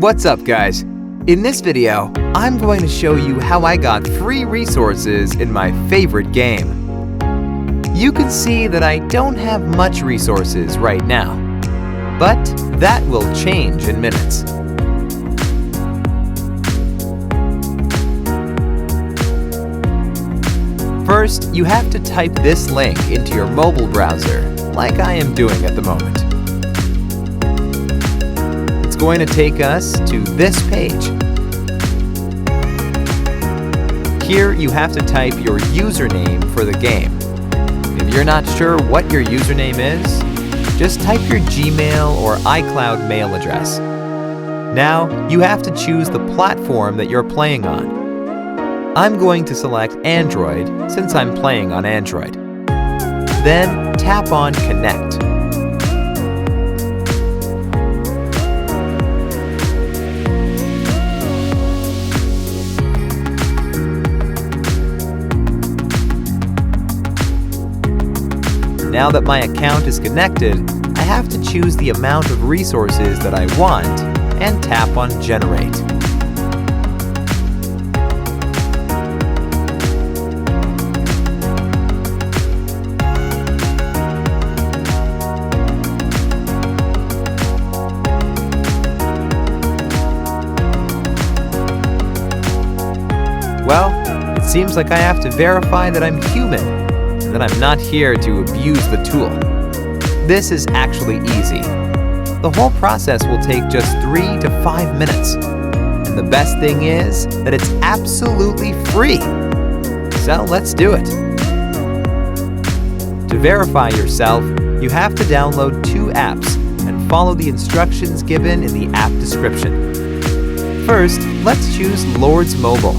What's up, guys? In this video, I'm going to show you how I got free resources in my favorite game. You can see that I don't have much resources right now, but that will change in minutes. First, you have to type this link into your mobile browser, like I am doing at the moment. It's going to take us to this page. Here, you have to type your username for the game. If you're not sure what your username is, just type your Gmail or iCloud mail address. Now, you have to choose the platform that you're playing on. I'm going to select Android since I'm playing on Android. Then tap on Connect. Now that my account is connected, I have to choose the amount of resources that I want and tap on Generate. Well, it seems like I have to verify that I'm human, and that I'm not here to abuse the tool. This is actually easy. The whole process will take just 3 to 5 minutes. And the best thing is that it's absolutely free. So let's do it. To verify yourself, you have to download 2 apps and follow the instructions given in the app description. First, let's choose Lords Mobile.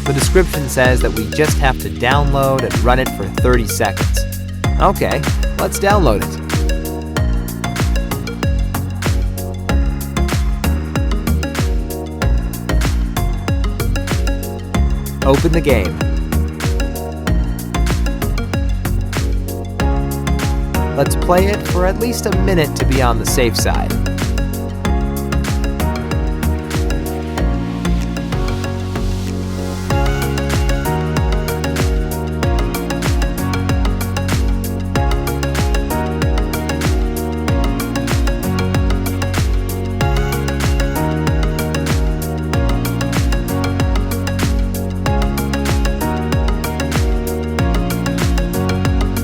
The description says that we just have to download and run it for 30 seconds. Okay, let's download it. Open the game. Let's play it for at least a minute to be on the safe side.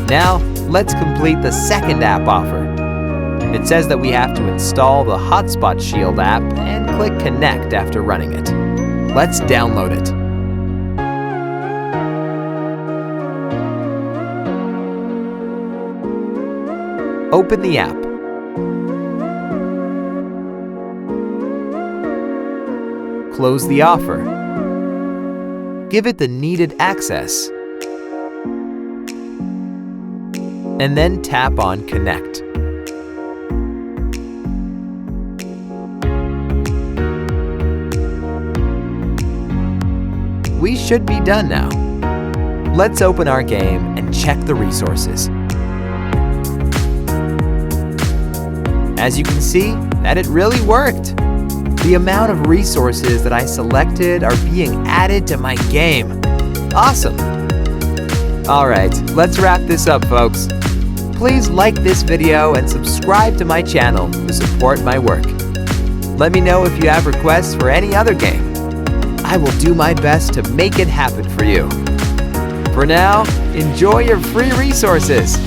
Now, let's complete the second app offer. It says that we have to install the Hotspot Shield app and click Connect after running it. Let's download it. Open the app. Close the offer. Give it the needed access. And then tap on Connect. We should be done now. Let's open our game and check the resources. As you can see, that it really worked. The amount of resources that I selected are being added to my game. Awesome! Alright, let's wrap this up, folks. Please like this video and subscribe to my channel to support my work. Let me know if you have requests for any other game. I will do my best to make it happen for you. For now, enjoy your free resources.